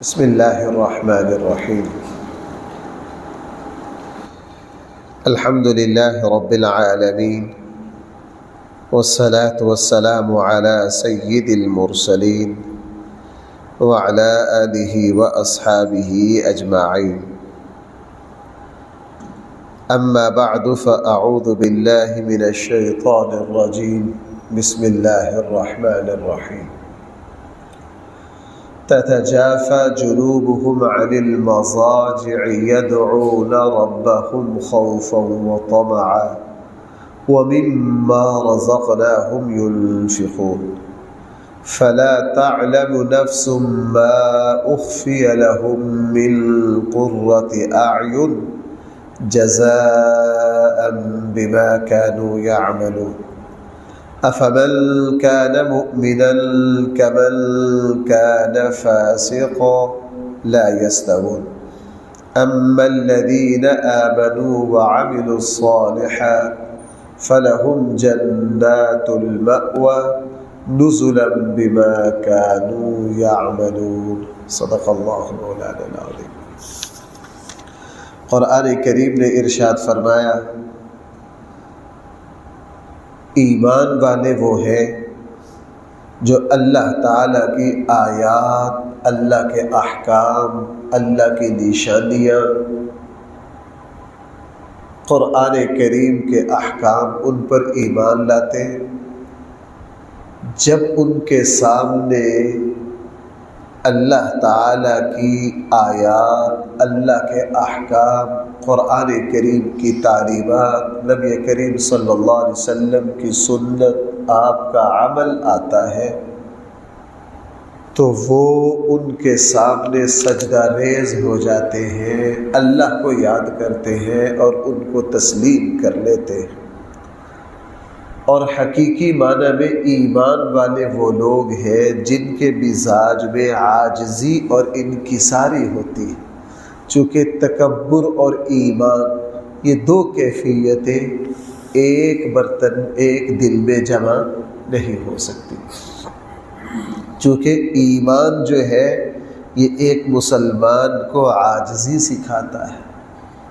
بسم اللہ الرحمن الرحیم الحمد للہ رب العالمین والصلاة والسلام على سید المرسلین وعلى آلہ واصحابہ اجمعین اما بعد فاعوذ باللہ من الشیطان الرجیم بسم اللہ الرحمن الرحیم تتجافى جنوبهم عن المضاجع يدعون ربهم خوفا وطمعا ومما رزقناهم ينفقون فلا تعلم نفس ما أخفي لهم من قرة أعين جزاء بما كانوا يعملون أفمن كان مؤمنا كمن كان فاسقا لا يستوون أما الذين آمنوا وعملوا الصالحات فلهم جنات المأوى نزلا بما كانوا يعملون صدق الله مولانا العظيم۔ قرآن کریم نے ارشاد فرمایا ایمان والے وہ ہیں جو اللہ تعالیٰ کی آیات، اللہ کے احکام، اللہ کی نشانیاں، قرآن کریم کے احکام ان پر ایمان لاتے ہیں۔ جب ان کے سامنے اللہ تعالیٰ کی آیات، اللہ کے احکام، قرآن کریم کی تعلیمات، نبی کریم صلی اللہ علیہ وسلم کی سنت، آپ کا عمل آتا ہے تو وہ ان کے سامنے سجدہ ریز ہو جاتے ہیں، اللہ کو یاد کرتے ہیں اور ان کو تسلیم کر لیتے ہیں۔ اور حقیقی معنی میں ایمان والے وہ لوگ ہیں جن کے مزاج میں عاجزی اور انکساری ہوتی ہے، چونکہ تکبر اور ایمان یہ دو کیفیتیں ایک برتن ایک دل میں جمع نہیں ہو سکتی، چونکہ ایمان جو ہے یہ ایک مسلمان کو عاجزی سکھاتا ہے،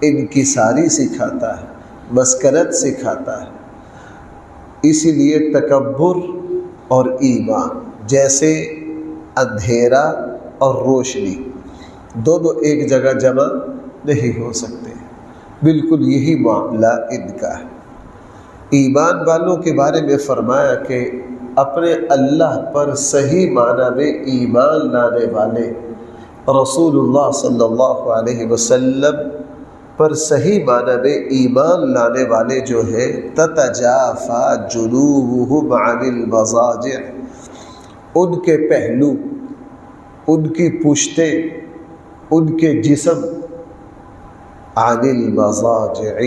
انکساری سکھاتا ہے، مسکنت سکھاتا ہے۔ اسی لیے تکبر اور ایمان جیسے اندھیرا اور روشنی دونوں ایک جگہ جمع نہیں ہو سکتے، بالکل یہی معاملہ ان کا ہے۔ ایمان والوں کے بارے میں فرمایا کہ اپنے اللہ پر صحیح معنی میں ایمان لانے والے، رسول اللہ صلی اللہ علیہ وسلم پر صحیح معنی میں ایمان لانے والے جو ہے، تتجافى جنوبهم عن المضاجع، ان کے پہلو، ان کی پشتیں، ان کے جسم، عن المضاجع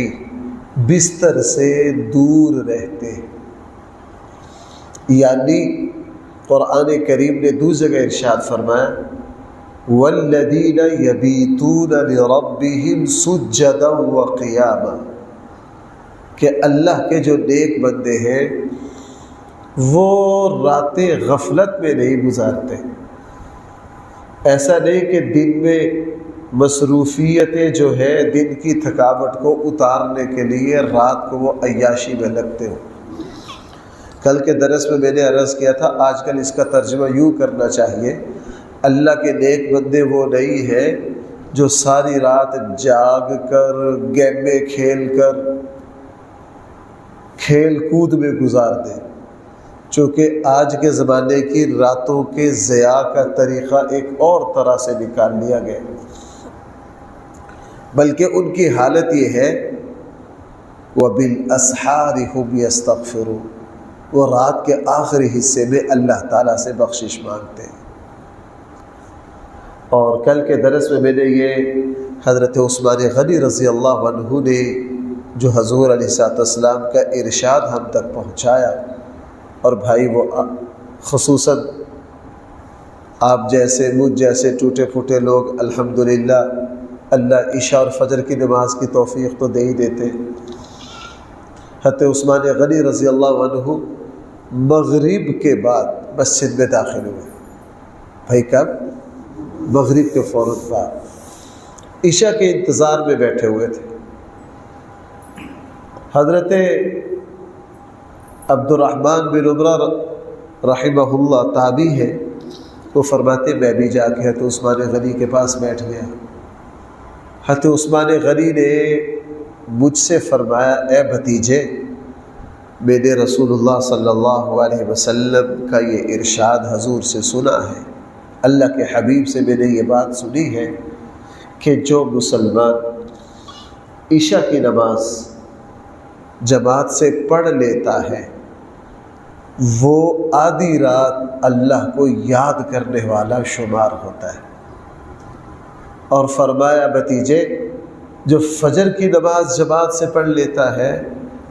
بستر سے دور رہتے ہیں۔ یعنی قرآن کریم نے دوسری جگہ ارشاد فرمایا والذین یبیتون لربہم سجدا وقیاما، کہ اللہ کے جو نیک بندے ہیں وہ راتیں غفلت میں نہیں گزارتے۔ ایسا نہیں کہ دن میں مصروفیتیں جو ہے دن کی تھکاوٹ کو اتارنے کے لیے رات کو وہ عیاشی میں لگتے ہوں۔ کل کے درس میں میں نے عرض کیا تھا، آج کل اس کا ترجمہ یوں کرنا چاہیے، اللہ کے نیک بندے وہ نہیں ہیں جو ساری رات جاگ کر، گیمیں کھیل کر، کھیل کود میں گزار دیں، چونکہ آج کے زمانے کی راتوں کے ضیاع کا طریقہ ایک اور طرح سے نکال لیا گیا، بلکہ ان کی حالت یہ ہے وَبِالْأَسْحَارِ هُمْ يَسْتَغْفِرُونَ، وہ رات کے آخری حصے میں اللہ تعالیٰ سے بخشش مانگتے ہیں۔ اور کل کے درس میں نے یہ حضرت عثمان غنی رضی اللہ عنہ نے جو حضور علیہ السلام کا ارشاد ہم تک پہنچایا، اور بھائی وہ خصوصاً آپ جیسے مجھ جیسے ٹوٹے پھوٹے لوگ الحمدللہ اللہ عشاء اور فجر کی نماز کی توفیق تو دے ہی دیتے۔ حضرت عثمان غنی رضی اللہ عنہ مغرب کے بعد مسجد میں داخل ہوئے۔ بھائی کب؟ مغرب کے فوراً بعد عشاء کے انتظار میں بیٹھے ہوئے تھے۔ حضرت عبد الرحمن بن عمر رحمہ اللہ تابعی ہے، وہ فرماتے میں بھی جا کے حضرت عثمان غنی کے پاس بیٹھ گیا۔ حضرت عثمان غنی نے مجھ سے فرمایا اے بھتیجے، میں نے رسول اللہ صلی اللہ علیہ وسلم کا یہ ارشاد حضور سے سنا ہے، اللہ کے حبیب سے میں نے یہ بات سنی ہے کہ جو مسلمان عشاء کی نماز جماعت سے پڑھ لیتا ہے وہ آدھی رات اللہ کو یاد کرنے والا شمار ہوتا ہے۔ اور فرمایا بھتیجے، جو فجر کی نماز جماعت سے پڑھ لیتا ہے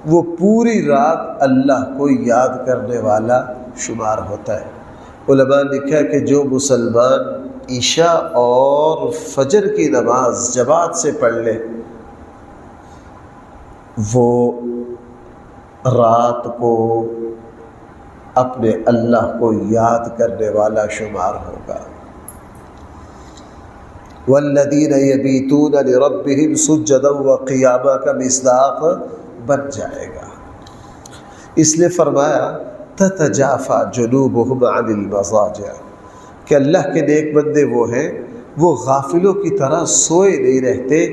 وہ پوری رات اللہ کو یاد کرنے والا شمار ہوتا ہے۔ علماء نے لکھا کہ جو مسلمان عشاء اور فجر کی نماز جماعت سے پڑھ لے وہ رات کو اپنے اللہ کو یاد کرنے والا شمار ہوگا۔ والذین یبیتون لربہم سجدا وقیاما کا مصداق بن جائے گا۔ اس لیے فرمایا تتجافی جنوبہم عن المضاجع کہ اللہ کے نیک بندے وہ ہیں وہ غافلوں کی طرح سوئے نہیں رہتے،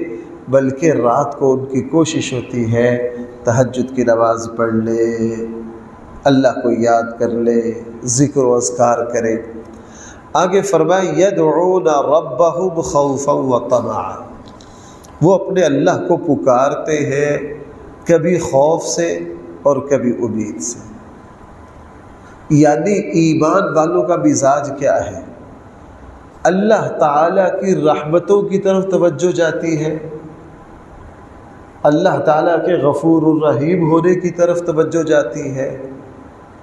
بلکہ رات کو ان کی کوشش ہوتی ہے تہجد کی نماز پڑھ لے، اللہ کو یاد کر لے، ذکر و اذکار کرے۔ آگے فرمائے یدعون ربہم خوفا وطمعا، وہ اپنے اللہ کو پکارتے ہیں کبھی خوف سے اور کبھی امید سے۔ یعنی ایمان والوں کا مزاج کیا ہے؟ اللہ تعالیٰ کی رحمتوں کی طرف توجہ جاتی ہے، اللہ تعالیٰ کے غفور الرحیم ہونے کی طرف توجہ جاتی ہے،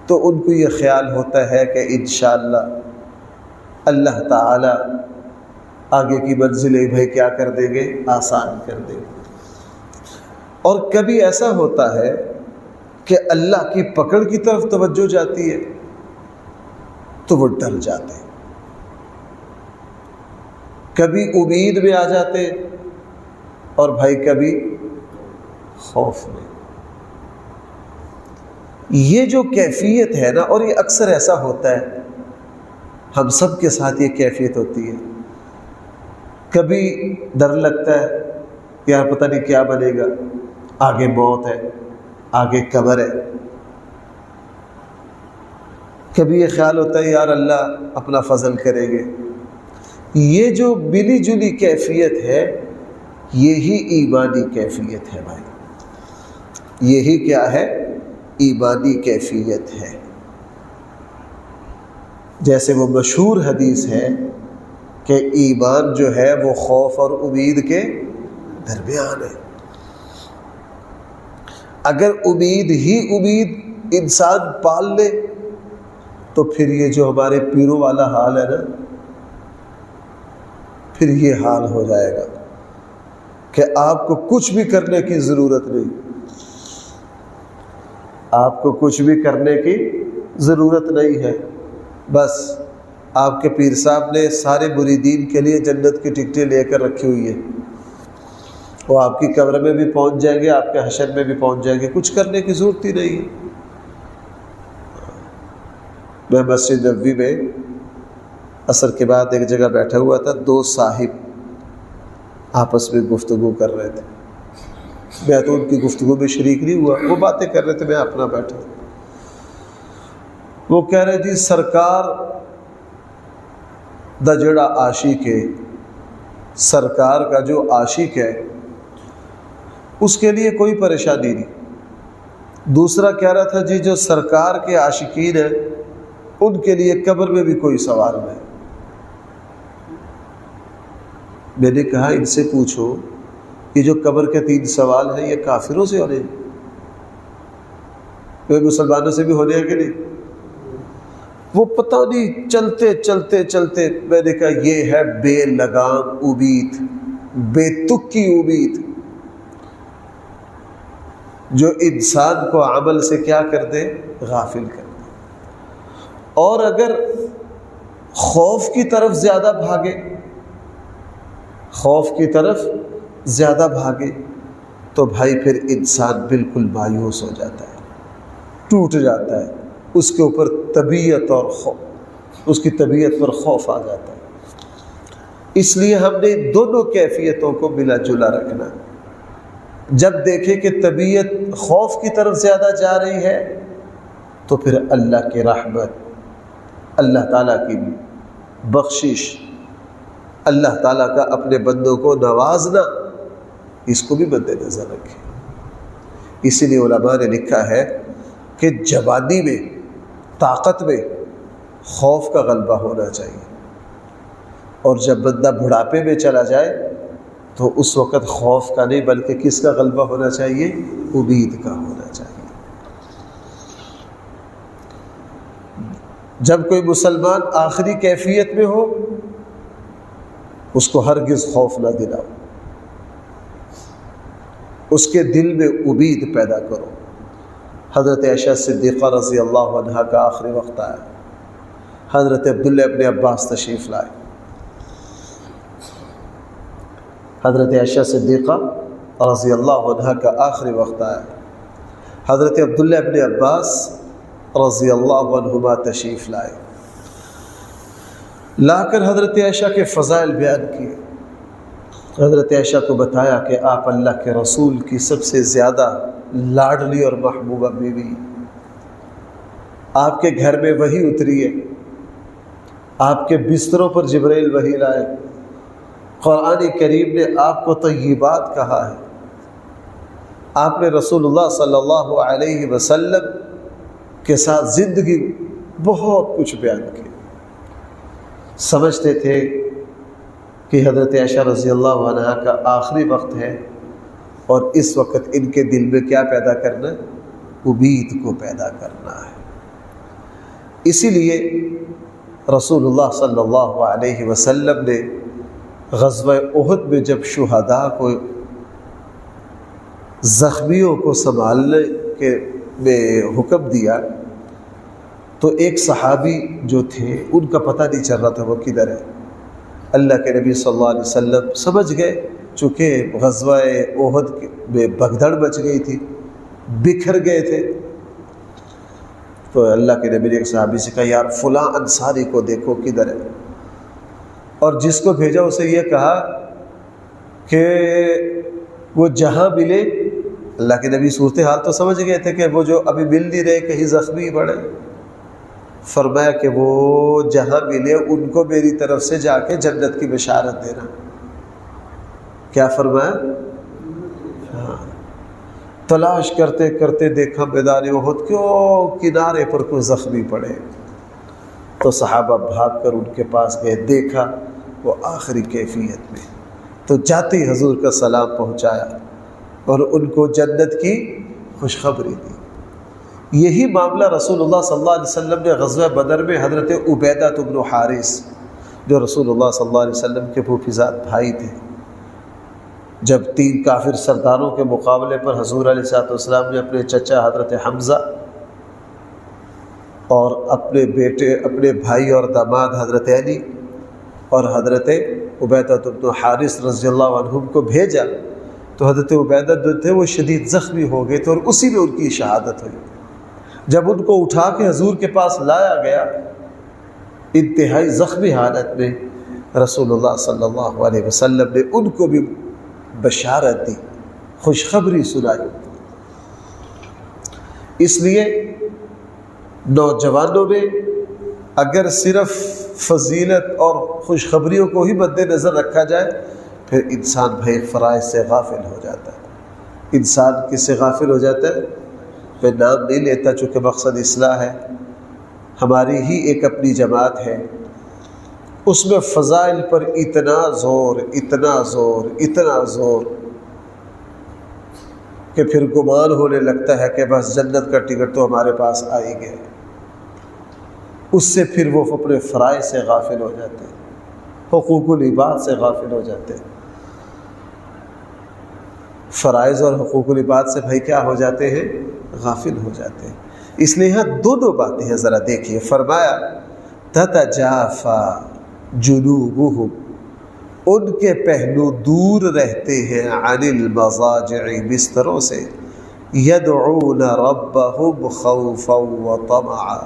تو ان کو یہ خیال ہوتا ہے کہ انشاءاللہ اللہ تعالیٰ آگے کی منزلیں بھائی کیا کر دیں گے، آسان کر دیں گے۔ اور کبھی ایسا ہوتا ہے کہ اللہ کی پکڑ کی طرف توجہ جاتی ہے تو وہ ڈر جاتے ہیں، کبھی امید میں آ جاتے اور بھائی کبھی خوف میں۔ یہ جو کیفیت ہے نا، اور یہ اکثر ایسا ہوتا ہے، ہم سب کے ساتھ یہ کیفیت ہوتی ہے۔ کبھی ڈر لگتا ہے یار پتہ نہیں کیا بنے گا، آگے موت ہے، آگے قبر ہے۔ کبھی یہ خیال ہوتا ہے یار اللہ اپنا فضل کریں گے۔ یہ جو ملی جلی کیفیت ہے یہی ایمانی کیفیت ہے بھائی، یہی کیا ہے؟ ایمانی کیفیت ہے۔ جیسے وہ مشہور حدیث ہے کہ ایمان جو ہے وہ خوف اور امید کے درمیان ہے۔ اگر امید ہی امید انسان پال لے تو پھر یہ جو ہمارے پیروں والا حال ہے نا، پھر یہ حال ہو جائے گا کہ آپ کو کچھ بھی کرنے کی ضرورت نہیں، آپ کو کچھ بھی کرنے کی ضرورت نہیں ہے، بس آپ کے پیر صاحب نے سارے مریدین کے لیے جنت کی ٹکٹیں لے کر رکھی ہوئی ہیں، وہ آپ کی قبر میں بھی پہنچ جائیں گے، آپ کے حشر میں بھی پہنچ جائیں گے، کچھ کرنے کی ضرورت ہی نہیں ہے۔ میں مسجد نبوی میں عصر کے بعد ایک جگہ بیٹھا ہوا تھا، دو صاحب آپس میں گفتگو کر رہے تھے، میں تو ان کی گفتگو میں شریک نہیں ہوا، وہ باتیں کر رہے تھے، میں اپنا بیٹھا۔ وہ کہہ رہے تھے سرکار دا جڑا عاشق ہے، سرکار کا جو عاشق ہے اس کے لیے کوئی پریشانی نہیں۔ دوسرا کہہ رہا تھا جی جو سرکار کے عاشقین ہیں ان کے لیے قبر میں بھی کوئی سوال نہیں۔ میں نے کہا ان سے پوچھو یہ جو قبر کے 3 سوال ہیں یہ کافروں سے ہونے ہیں، کوئی مسلمانوں سے بھی ہونے ہیں کہ نہیں؟ وہ پتہ نہیں چلتے چلتے چلتے میں نے کہا یہ ہے بے لگام امید، بے تک کی امید جو انسان کو عمل سے کیا کر دے؟ غافل کر دے۔ اور اگر خوف کی طرف زیادہ بھاگے خوف کی طرف زیادہ بھاگے تو بھائی پھر انسان بالکل مایوس ہو جاتا ہے، ٹوٹ جاتا ہے، اس کے اوپر طبیعت اور خوف، اس کی طبیعت پر خوف آ جاتا ہے۔ اس لیے ہم نے دونوں کیفیتوں کو ملا جلا رکھنا۔ جب دیکھیں کہ طبیعت خوف کی طرف زیادہ جا رہی ہے تو پھر اللہ کی رحمت، اللہ تعالیٰ کی بخشش، اللہ تعالیٰ کا اپنے بندوں کو نوازنا، اس کو بھی مد نظر رکھیں۔ اسی لیے علماء نے لکھا ہے کہ جوانی میں، طاقت میں خوف کا غلبہ ہونا چاہیے، اور جب بندہ بڑھاپے میں چلا جائے تو اس وقت خوف کا نہیں بلکہ کس کا غلبہ ہونا چاہیے؟ امید کا ہونا چاہیے۔ جب کوئی مسلمان آخری کیفیت میں ہو اس کو ہرگز خوف نہ دلاؤ، اس کے دل میں امید پیدا کرو۔ حضرت عائشہ صدیقہ رضی اللہ عنہا کا آخری وقت آیا، حضرت عبداللہ ابن عباس تشریف لائے۔ حضرت عائشہ صدیقہ رضی اللہ عنہا کا آخری وقت آیا، حضرت عبداللہ ابن عباس رضی اللہ عنہما تشریف لائے، لا کر حضرت عائشہ کے فضائل بیان کیے۔ حضرت عائشہ کو بتایا کہ آپ اللہ کے رسول کی سب سے زیادہ لاڈلی اور محبوبہ بیوی، آپ کے گھر میں وحی اتری ہے، آپ کے بستروں پر جبرائیل وحی لائے، قرآن کریم نے آپ کو طیبات کہا ہے، آپ نے رسول اللہ صلی اللہ علیہ وسلم کے ساتھ زندگی بہت کچھ بیان کی۔ سمجھتے تھے کہ حضرت عائشہ رضی اللہ عنہا کا آخری وقت ہے، اور اس وقت ان کے دل میں کیا پیدا کرنا؟ امید کو پیدا کرنا ہے۔ اسی لیے رسول اللہ صلی اللہ علیہ وسلم نے غزوہ احد میں جب شہداء کو، زخمیوں کو سنبھالنے کے میں حکم دیا تو ایک صحابی جو تھے ان کا پتہ نہیں چل رہا تھا وہ کدھر ہے۔ اللہ کے نبی صلی اللہ علیہ وسلم سمجھ گئے، چونکہ غزوہ احد میں بھگدڑ مچ گئی تھی، بکھر گئے تھے، تو اللہ کے نبی نے ایک صحابی سے کہا یار فلاں انصاری کو دیکھو کدھر ہے، اور جس کو بھیجا اسے یہ کہا کہ وہ جہاں ملے، اللہ کے نبی صورتحال تو سمجھ گئے تھے کہ وہ جو ابھی مل نہیں رہے کہیں زخمی پڑے، فرمایا کہ وہ جہاں ملے ان کو میری طرف سے جا کے جنت کی بشارت دینا۔ کیا فرمایا؟ ہاں، تلاش کرتے کرتے دیکھا میدان احد کیوں کنارے پر کوئی زخمی پڑے، تو صحابہ بھاگ کر ان کے پاس گئے، دیکھا وہ آخری کیفیت میں، تو جاتے ہی حضور کا سلام پہنچایا اور ان کو جنت کی خوشخبری دی۔ یہی معاملہ رسول اللہ صلی اللہ علیہ وسلم نے غزوہ بدر میں حضرت عبیدہ بن حارث، جو رسول اللہ صلی اللہ علیہ وسلم کے پھوپھیزاد بھائی تھے، جب 3 کافر سرداروں کے مقابلے پر حضور علیہ السلام نے اپنے چچا حضرت حمزہ اور اپنے بیٹے، اپنے بھائی اور داماد حضرت علی اور حضرت عبیدہ بن حارث رضی اللہ عنہم کو بھیجا، تو حضرت عبیدہ جو تھے وہ شدید زخمی ہو گئے تھے اور اسی میں ان کی شہادت ہوئی۔ جب ان کو اٹھا کے حضور کے پاس لایا گیا انتہائی زخمی حالت میں، رسول اللہ صلی اللہ علیہ وسلم نے ان کو بھی بشارت دی، خوشخبری سنائی۔ اس لیے نوجوانوں میں اگر صرف فضیلت اور خوشخبریوں کو ہی مد نظر رکھا جائے پھر انسان بھائی فرائض سے غافل ہو جاتا ہے۔ انسان کس سے غافل ہو جاتا ہے؟ میں نام نہیں لیتا چونکہ مقصد اصلاح ہے، ہماری ہی ایک اپنی جماعت ہے، اس میں فضائل پر اتنا زور اتنا زور اتنا زور کہ پھر گمان ہونے لگتا ہے کہ بس جنت کا ٹکٹ تو ہمارے پاس آ ہی گیا، اس سے پھر وہ اپنے فرائض سے غافل ہو جاتے ہیں، حقوق العباد سے غافل ہو جاتے ہیں۔ فرائض اور حقوق العباد سے بھائی کیا ہو جاتے ہیں؟ غافل ہو جاتے ہیں۔ اس لیے یہاں دونوں باتیں ہیں، ذرا دیکھیے، فرمایا تتجافا جنوبہم ان کے پہلو دور رہتے ہیں عن المضاجع بستروں سے، یدعون ربهم خوفا وطمعا،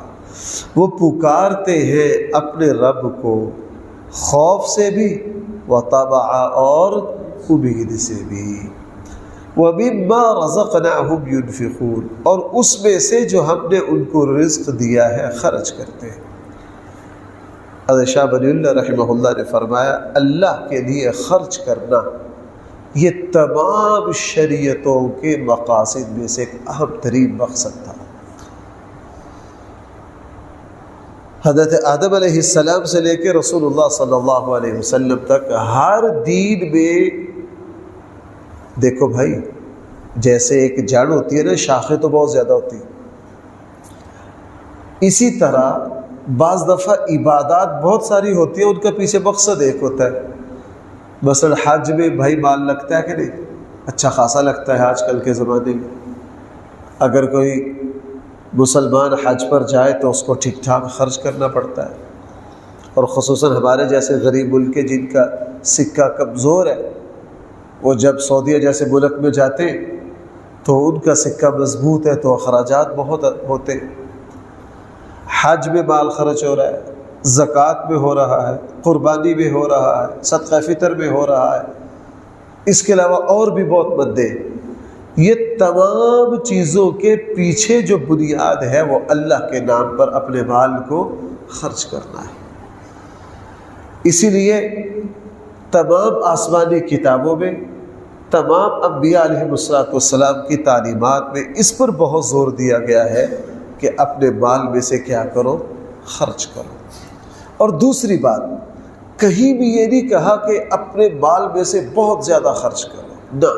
وہ پکارتے ہیں اپنے رب کو خوف سے بھی، وطمعا اور امید سے بھی، وَمِمَّا رَزَقْنَاهُمْ يُنْفِقُونَ، اور اس میں سے جو ہم نے ان کو رزق دیا ہے خرچ کرتے ہیں۔ حضرت شاہ ولی اللہ رحمہ اللہ نے فرمایا اللہ کے لیے خرچ کرنا یہ تمام شریعتوں کے مقاصد میں سے ایک اہم ترین مقصد تھا۔ حضرت آدم علیہ السلام سے لے کے رسول اللہ صلی اللہ علیہ وسلم تک ہر دین میں، دیکھو بھائی جیسے ایک جڑ ہوتی ہے نا، شاخیں تو بہت زیادہ ہوتی ہیں، اسی طرح بعض دفعہ عبادات بہت ساری ہوتی ہیں، ان کا پیچھے مقصد ایک ہوتا ہے۔ مثلا حج میں بھائی مال لگتا ہے کہ نہیں؟ اچھا خاصا لگتا ہے آج کل کے زمانے میں۔ اگر کوئی مسلمان حج پر جائے تو اس کو ٹھیک ٹھاک خرچ کرنا پڑتا ہے، اور خصوصاً ہمارے جیسے غریب ملک کے جن کا سکہ کمزور ہے، وہ جب سعودیہ جیسے ملک میں جاتے تو ان کا سکہ مضبوط ہے تو اخراجات بہت ہوتے ہیں۔ حج میں مال خرچ ہو رہا ہے، زکوٰۃ میں ہو رہا ہے، قربانی میں ہو رہا ہے، صدقہ فطر میں ہو رہا ہے، اس کے علاوہ اور بھی بہت مدیں۔ یہ تمام چیزوں کے پیچھے جو بنیاد ہے وہ اللہ کے نام پر اپنے مال کو خرچ کرنا ہے۔ اسی لیے تمام آسمانی کتابوں میں، تمام انبیاء علیہ السلام کی تعلیمات میں اس پر بہت زور دیا گیا ہے کہ اپنے مال میں سے کیا کرو؟ خرچ کرو۔ اور دوسری بات، کہیں بھی یہ نہیں کہا کہ اپنے مال میں سے بہت زیادہ خرچ کرو، نہ،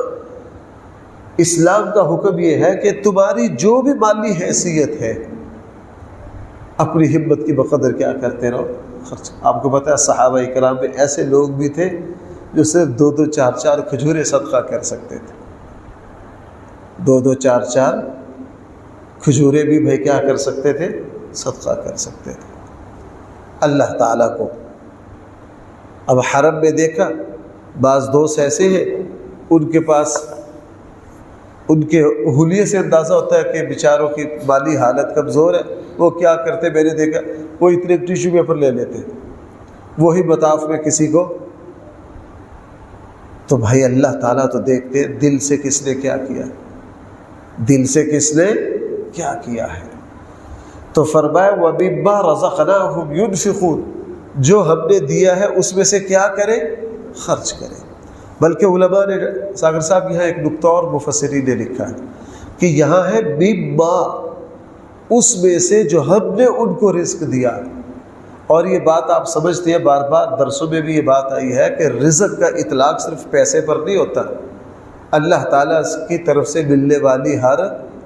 اسلام کا حکم یہ ہے کہ تمہاری جو بھی مالی حیثیت ہے اپنی ہمت کی بقدر کیا کرتے رہو؟ خرچ۔ آپ کو پتہ ہے صحابہ کرام میں ایسے لوگ بھی تھے جو صرف 2-2 4-4 کھجوریں صدقہ کر سکتے تھے، 2-2 4-4 کھجوریں بھی بھائی کیا کر سکتے تھے؟ صدقہ کر سکتے تھے اللہ تعالیٰ کو۔ اب حرم میں دیکھا بعض دوست ایسے ہیں ان کے پاس ان کے حلیے سے اندازہ ہوتا ہے کہ بیچاروں کی مالی حالت کمزور ہے، وہ کیا کرتے میں نے دیکھا، وہ اتنے ٹیشو پیپر لے لیتے وہی مطاف میں کسی کو، تو بھائی اللہ تعالیٰ تو دیکھتے دل سے کس نے کیا کیا، دل سے کس نے کیا کیا ہے۔ تو فرمایا وَمِمَّا رَزَقْنَاهُمْ يُنْفِقُونَ، جو ہم نے دیا ہے اس میں سے کیا کریں؟ خرچ کریں۔ بلکہ علماء نے، ساگر صاحب یہاں ایک نقطہ اور مفسرین نے لکھا ہے کہ یہاں ہے مما، اس میں سے جو ہم نے ان کو رزق دیا۔ اور یہ بات آپ سمجھتے ہیں، بار بار درسوں میں بھی یہ بات آئی ہے کہ رزق کا اطلاق صرف پیسے پر نہیں ہوتا، اللہ تعالیٰ کی طرف سے ملنے والی ہر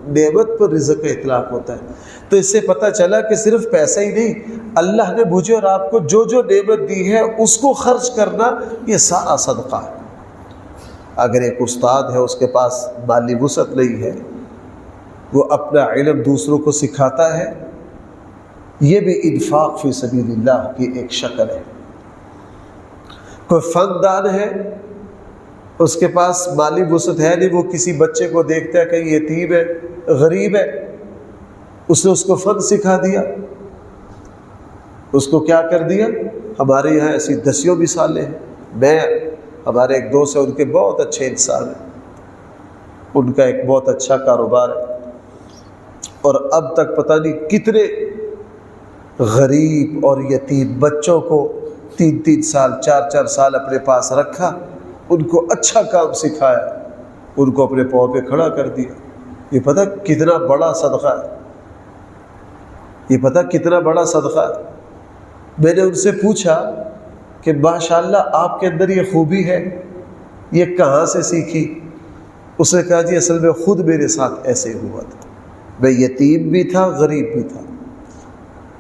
نعمت پر رزق کا اطلاق ہوتا ہے۔ تو اس سے پتہ چلا کہ صرف پیسہ ہی نہیں، اللہ نے مجھے اور آپ کو جو جو نعمت دی ہے اس کو خرچ کرنا یہ سارا صدقہ ہے۔ اگر ایک استاد ہے اس کے پاس مالی وسعت نہیں ہے، وہ اپنا علم دوسروں کو سکھاتا ہے، یہ بھی انفاق فی سبیل اللہ کی ایک شکل ہے۔ کوئی فندان ہے، اس کے پاس مالی وسعت ہے نہیں، وہ کسی بچے کو دیکھتا ہے کہ یتیم ہے، غریب ہے، اس نے اس کو فن سکھا دیا، اس کو کیا کر دیا۔ ہمارے یہاں ایسی دسیوں مثالیں ہیں۔ ہمارے ایک دوست ہیں، ان کے بہت اچھے انسان ہیں، ان کا ایک بہت اچھا کاروبار ہے، اور اب تک پتہ نہیں کتنے غریب اور یتیم بچوں کو 3-3 سال 4-4 سال اپنے پاس رکھا، ان کو اچھا کام سکھایا، ان کو اپنے پاؤں پہ کھڑا کر دیا۔ یہ پتہ کتنا بڑا صدقہ ہے، یہ پتہ کتنا بڑا صدقہ ہے۔ میں نے ان سے پوچھا کہ ماشاءاللہ آپ کے اندر یہ خوبی ہے، یہ کہاں سے سیکھی؟ اس نے کہا جی اصل میں خود میرے ساتھ ایسے ہوا تھا، میں یتیم بھی تھا، غریب بھی تھا،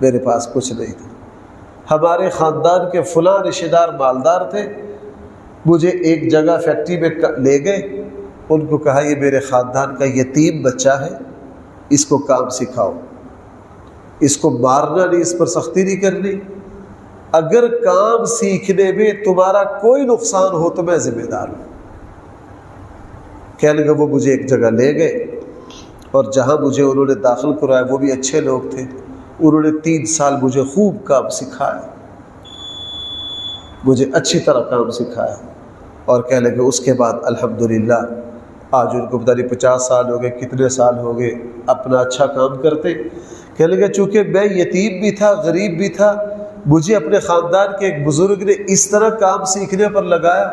میرے پاس کچھ نہیں تھا، ہمارے خاندان کے فلاں رشتہ دار مالدار تھے، مجھے ایک جگہ فیکٹری میں لے گئے، ان کو کہا یہ میرے خاندان کا یتیم بچہ ہے، اس کو کام سکھاؤ، اس کو مارنا نہیں، اس پر سختی نہیں کرنی، اگر کام سیکھنے میں تمہارا کوئی نقصان ہو تو میں ذمہ دار ہوں۔ کہنے لگا وہ مجھے ایک جگہ لے گئے اور جہاں مجھے انہوں نے داخل کرایا وہ بھی اچھے لوگ تھے، انہوں نے 3 سال مجھے خوب کام سکھایا، مجھے اچھی طرح کام سکھایا، اور کہنے لگے اس کے بعد الحمدللہ آج ان کو پتہ نہیں 50 سال ہو گئے، کتنے سال ہو گئے، اپنا اچھا کام کرتے۔ کہنے لگے چونکہ میں یتیم بھی تھا، غریب بھی تھا، مجھے اپنے خاندان کے ایک بزرگ نے اس طرح کام سیکھنے پر لگایا،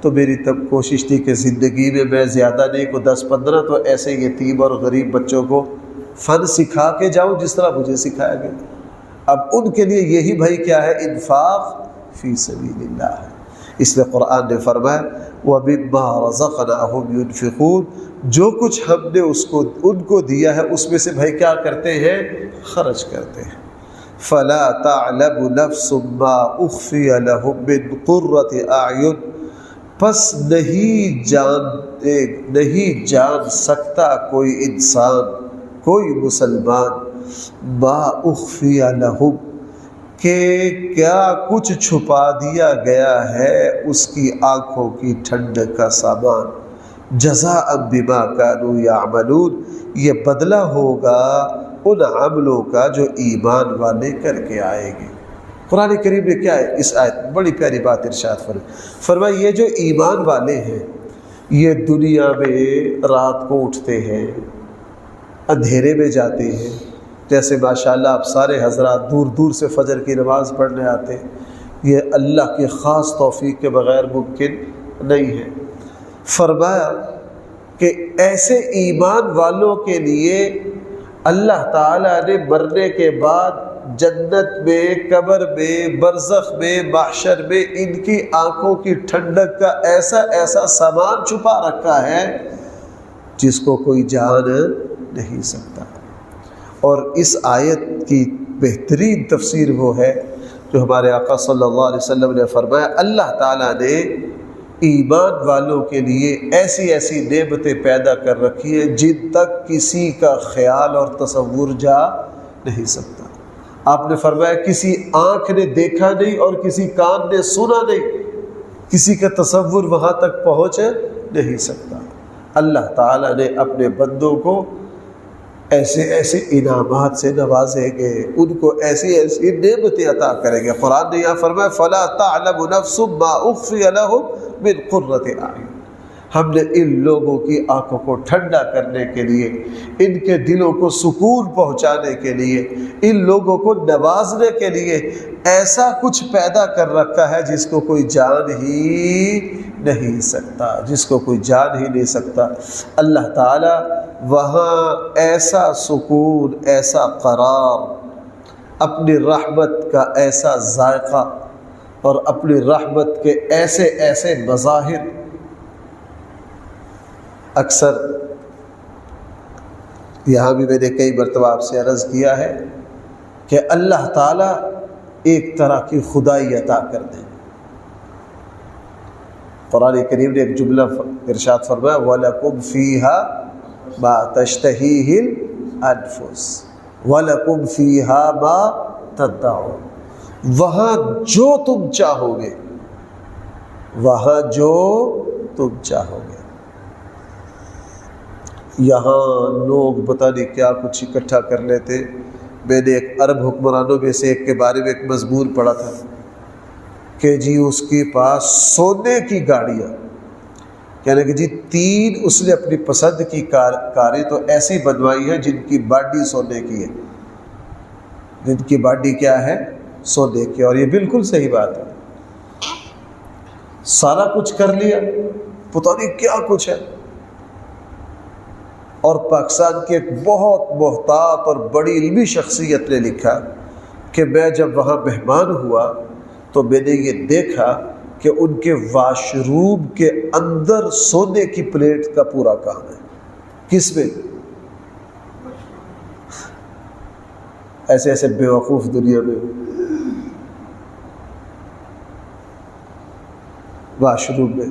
تو میری تب کوشش تھی کہ زندگی میں زیادہ نہیں کو 10-15 تو ایسے یتیم اور غریب بچوں کو فن سکھا کے جاؤں جس طرح مجھے سکھایا گیا۔ اب ان کے لیے یہی بھائی کیا ہے، انفاق فی سبیل اللہ ہے۔ اس لیے قرآن نے فرمایا وَمِمَّا رَزَقْنَاهُمْ يُنْفِقُونَ، جو کچھ ہم نے ان کو دیا ہے اس میں سے بھائی کیا کرتے ہیں، خرچ کرتے ہیں۔ فَلَا تَعْلَمُ نَفْسٌ مَّا أُخْفِيَ لَهُم مِّن قُرَّةِ أَعْيُنٍ، پس نہیں جان سکتا کوئی انسان، کوئی مسلمان، ما اخفی لہم، کہ کیا کچھ چھپا دیا گیا ہے اس کی آنکھوں کی ٹھنڈک کا سامان، جزاء بما کانوا یعملون، یہ بدلہ ہوگا ان عملوں کا جو ایمان والے کر کے آئیں گے۔ قرآن کریم نے کیا ہے، اس آیت بڑی پیاری بات ارشاد فرمایا یہ جو ایمان والے ہیں یہ دنیا میں رات کو اٹھتے ہیں، اندھیرے میں جاتے ہیں، جیسے ماشاءاللہ آپ سارے حضرات دور دور سے فجر کی نماز پڑھنے آتے ہیں، یہ اللہ کی خاص توفیق کے بغیر ممکن نہیں ہے۔ فرمایا کہ ایسے ایمان والوں کے لیے اللہ تعالیٰ نے مرنے کے بعد جنت میں، قبر میں، برزخ میں، محشر میں ان کی آنکھوں کی ٹھنڈک کا ایسا سامان چھپا رکھا ہے جس کو کوئی جان نہیں سکتا۔ اور اس آیت کی بہترین تفسیر وہ ہے جو ہمارے آقا صلی اللہ علیہ وسلم نے فرمایا، اللہ تعالیٰ نے ایمان والوں کے لیے ایسی نعمتیں پیدا کر رکھی ہیں جن تک کسی کا خیال اور تصور جا نہیں سکتا۔ آپ نے فرمایا کسی آنکھ نے دیکھا نہیں اور کسی کان نے سنا نہیں، کسی کا تصور وہاں تک پہنچ نہیں سکتا۔ اللہ تعالیٰ نے اپنے بندوں کو ایسے انعامات سے نوازیں گے، ان کو ایسی نعمتیں عطا کریں گے۔ قرآن نے یہاں فرمایا فَلَا تَعْلَمُ نَفْسٌ مَّا أُخْفِيَ لَهُم مِّن قُرَّةِ أَعْيُنٍ، ہم نے ان لوگوں کی آنکھوں کو ٹھنڈا کرنے کے لیے، ان کے دلوں کو سکون پہنچانے کے لیے، ان لوگوں کو نوازنے کے لیے ایسا کچھ پیدا کر رکھا ہے جس کو کوئی جان ہی نہیں سکتا، جس کو کوئی جان ہی نہیں سکتا۔ اللہ تعالیٰ وہاں ایسا سکون، ایسا قرار، اپنی رحمت کا ایسا ذائقہ اور اپنی رحمت کے ایسے مظاہر اکثر یہاں بھی میں نے کئی مرتبہ آپ سے عرض کیا ہے کہ اللہ تعالیٰ ایک طرح کی خدائی عطا کر دیں۔ قرآن کریم نے ایک جملہ ارشاد فرمایا وَلَكُمْ فِيهَا مَا تَشْتَهِيهِ الْأَنفُسُ وَلَكُمْ فِيهَا مَا تَدَّعُونَ، وہاں جو تم چاہو گے، وہاں جو تم چاہو گے۔ یہاں لوگ پتہ نہیں کیا کچھ اکٹھا کر لیتے۔ میں نے ایک عرب حکمرانوں میں سے ایک کے بارے میں ایک مضمون پڑھا تھا کہ جی اس کے پاس سونے کی گاڑیاں، یعنی کہ جی 3 اس نے اپنی پسند کی کاریں تو ایسی بنوائی ہیں جن کی باڈی سونے کی ہے، جن کی باڈی کیا ہے، سونے کی۔ اور یہ بالکل صحیح بات ہے، سارا کچھ کر لیا، پتہ نہیں کیا کچھ ہے۔ اور پاکستان کی ایک بہت محتاط اور بڑی علمی شخصیت نے لکھا کہ میں جب وہاں مہمان ہوا تو میں نے یہ دیکھا کہ ان کے واش روم کے اندر سونے کی پلیٹ کا پورا کام ہے۔ کس میں؟ ایسے بیوقوف دنیا میں واش روم میں۔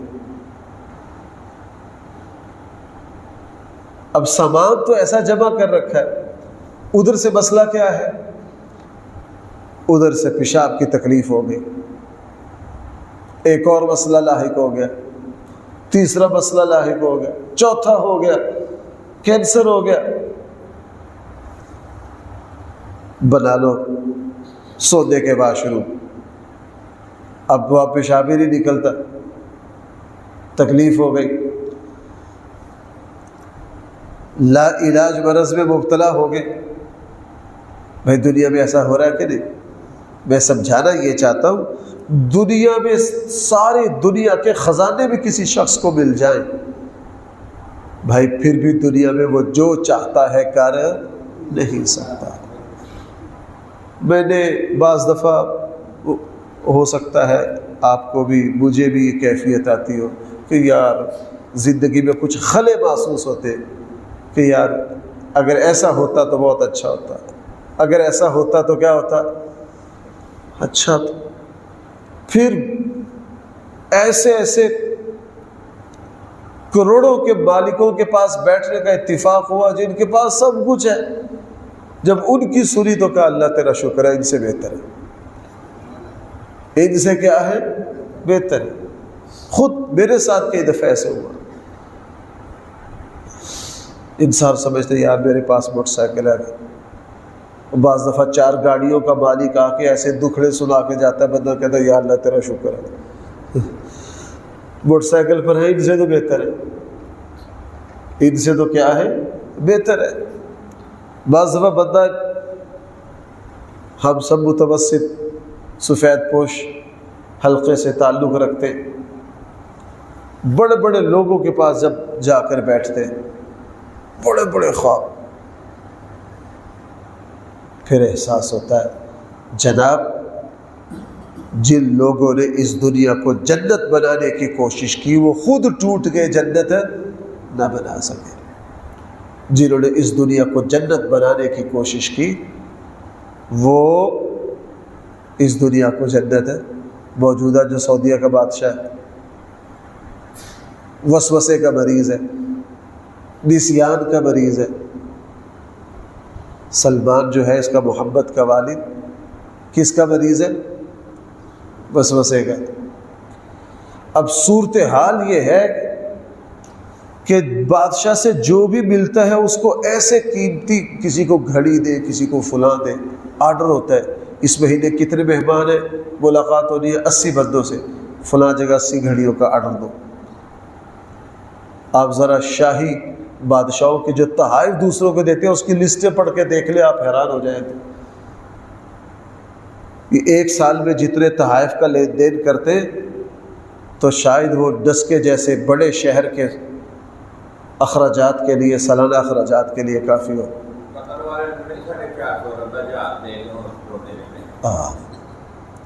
اب سامان تو ایسا جمع کر رکھا ہے، ادھر سے مسئلہ کیا ہے، ادھر سے پیشاب کی تکلیف ہو گئی، ایک اور مسئلہ لاحق ہو گیا، تیسرا مسئلہ لاحق ہو گیا، چوتھا ہو گیا، کینسر ہو گیا۔ بنا لو سونے کے واش روم، اب وہ پیشاب ہی نہیں نکلتا، تکلیف ہو گئی، لا علاج مرض میں مبتلا ہو گئے۔ بھائی دنیا میں ایسا ہو رہا ہے کہ نہیں؟ میں سمجھانا یہ چاہتا ہوں، دنیا میں سارے دنیا کے خزانے بھی کسی شخص کو مل جائیں، بھائی پھر بھی دنیا میں وہ جو چاہتا ہے کر نہیں سکتا۔ میں نے بعض دفعہ، ہو سکتا ہے آپ کو بھی مجھے بھی یہ کیفیت آتی ہو کہ یار زندگی میں کچھ خلے محسوس ہوتے کہ یار اگر ایسا ہوتا تو بہت اچھا ہوتا، اگر ایسا ہوتا تو کیا ہوتا، اچھا تو پھر ایسے ایسے کروڑوں کے مالکوں کے پاس بیٹھنے کا اتفاق ہوا جن کے پاس سب کچھ ہے، جب ان کی سنی تو کہا اللہ تیرا شکر ہے، ان سے بہتر ہے، ان سے کیا ہے بہتر ہے۔ خود میرے ساتھ کئی دفعہ ایسے ہوا، انسان سمجھتے یار میرے پاس موٹر سائیکل ہے، بعض دفعہ 4 گاڑیوں کا مالک آ کے ایسے دکھڑے سنا کے جاتا ہے، بندہ کہتا ہے یا اللہ تیرا شکر ہے، موٹر سائیکل پر ہے، ان سے تو بہتر ہے، ان سے تو کیا ہے بہتر ہے۔ بعض دفعہ بندہ، ہم سب متوسط سفید پوش حلقے سے تعلق رکھتے، بڑے بڑے لوگوں کے پاس جب جا کر بیٹھتے، بڑے بڑے خواب، پھر احساس ہوتا ہے جناب جن لوگوں نے اس دنیا کو جنت بنانے کی کوشش کی وہ خود ٹوٹ گئے، جنت نہ بنا سکے۔ جنہوں نے اس دنیا کو جنت بنانے کی کوشش کی وہ اس دنیا کو جنت ہے۔ موجودہ جو سعودیہ کا بادشاہ ہے، وسوسے کا مریض ہے، نسیان کا مریض ہے۔ سلمان جو ہے اس کا محمد کا والد کس کا مریض ہے؟ وسوسے کا۔ اب صورتحال یہ ہے کہ بادشاہ سے جو بھی ملتا ہے اس کو ایسے قیمتی، کسی کو گھڑی دے، کسی کو فلاں دے، آرڈر ہوتا ہے اس مہینے کتنے مہمان ہیں، ملاقات ہونی ہے 80 بندوں سے، فلاں جگہ 80 گھڑیوں کا آرڈر دو۔ آپ ذرا شاہی بادشاہوں کے جو تحائف دوسروں کو دیتے ہیں اس کی لسٹیں پڑھ کے دیکھ لیں، آپ حیران ہو جائیں گے کہ ایک سال میں جتنے تحائف کا لین دین کرتے تو شاید وہ ڈسکے جیسے بڑے شہر کے اخراجات کے لیے، سالانہ اخراجات کے لیے کافی ہو۔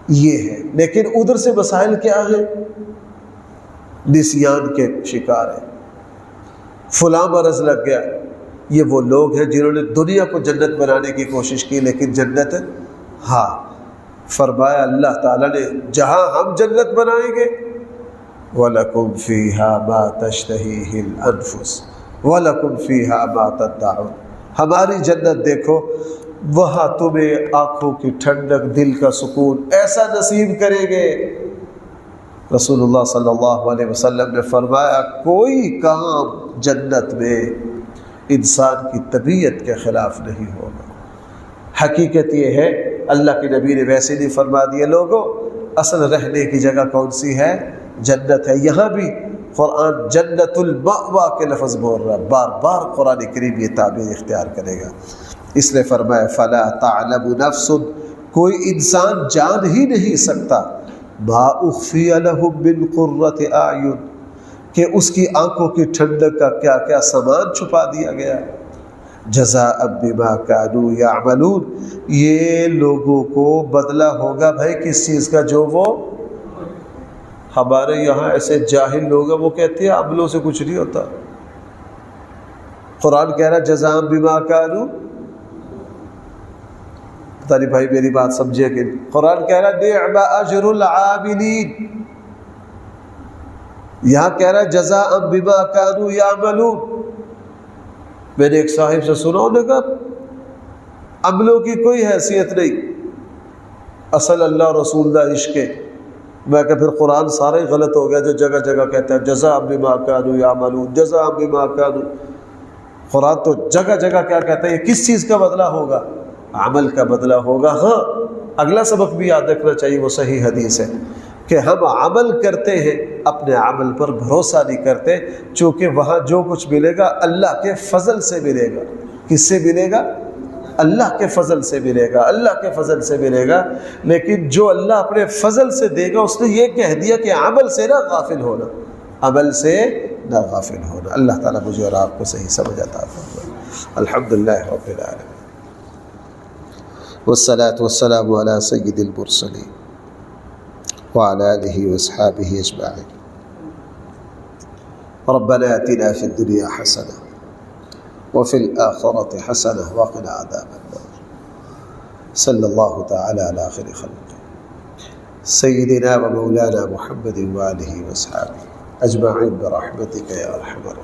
یہ ہے، لیکن ادھر سے مسائل کیا ہیں؟ نسیان کے شکار ہیں، فلاں مرض لگ گیا۔ یہ وہ لوگ ہیں جنہوں نے دنیا کو جنت بنانے کی کوشش کی، لیکن جنت ہاں فرمایا اللہ تعالیٰ نے جہاں ہم جنت بنائیں گے وَلَكُمْ فِيهَا مَا تَشْتَهِيهِ الْأَنفُسُ وَلَكُمْ فِيهَا مَا تَدَّعُونَ، ہماری جنت دیکھو، وہاں تمہیں آنکھوں کی ٹھنڈک، دل کا سکون ایسا نصیب کریں گے۔ رسول اللہ صلی اللہ علیہ وسلم نے فرمایا کوئی کام جنت میں انسان کی طبیعت کے خلاف نہیں ہوگا۔ حقیقت یہ ہے اللہ کے نبی نے ویسے نہیں فرما دیا لوگوں، اصل رہنے کی جگہ کون سی ہے؟ جنت ہے۔ یہاں بھی قرآن جنت المأویٰ کے لفظ بول رہا ہے، بار بار قرآن کریم یہ تعبیر اختیار کرے گا۔ اس نے فرمایا فلا تعلم نفس، کوئی انسان جان ہی نہیں سکتا ما اخفی لهم من قرۃ اعین، کہ اس کی آنکھوں کی ٹھنڈک کا کیا کیا سامان چھپا دیا گیا۔ جزاء بما كانوا يعملون، یہ لوگوں کو بدلہ ہوگا بھائی کس چیز کا؟ جو وہ، ہمارے یہاں ایسے جاہل لوگ ہیں وہ کہتے ہیں عملوں سے کچھ نہیں ہوتا۔ قرآن کہہ رہا جزاء بما كانوا، پتہ نہیں بھائی میری بات سمجھے کہ قرآن کہہ رہا نعم اجر العاملین، یہاں کہہ رہا جزاء بما كانوا يعملون۔ میں نے ایک صاحب سے سنا، انہوں نے کہا عملوں کی کوئی حیثیت نہیں، اصل اللہ رسول دا عشق ہے۔ میں کہ پھر قرآن سارا ہی غلط ہو گیا جو جگہ جگہ کہتا ہے جزاء بما كانوا يعملون، جزاء بما كانوا۔ قرآن تو جگہ جگہ کیا کہتا ہے؟ یہ کس چیز کا بدلہ ہوگا؟ عمل کا بدلہ ہوگا۔ ہاں اگلا سبق بھی یاد رکھنا چاہیے، وہ صحیح حدیث ہے کہ ہم عمل کرتے ہیں، اپنے عمل پر بھروسہ نہیں کرتے، چونکہ وہاں جو کچھ ملے گا اللہ کے فضل سے ملے گا۔ کس سے ملے گا؟ اللہ کے فضل سے ملے گا، اللہ کے فضل سے ملے گا۔ لیکن جو اللہ اپنے فضل سے دے گا، اس نے یہ کہہ دیا کہ عمل سے نہ غافل ہونا، عمل سے نہ غافل ہونا۔ اللہ تعالیٰ مجھے اور آپ کو صحیح سمجھ عطا فرمائے۔ الحمدللہ رب العالمین، والصلاة والسلام على سید المرسلین وعلى آلہ واصحابہ اجمعین۔ ربنا آتنا فی الدنیا حسنہ وفي الآخرة حسنة وقنا عذاب النار۔ صلی اللہ تعالی علی خیر خلقہ سیدنا و مولانا محمد وآلہ وصحبہ اجمعین برحمتک یا ارحم الراحمین۔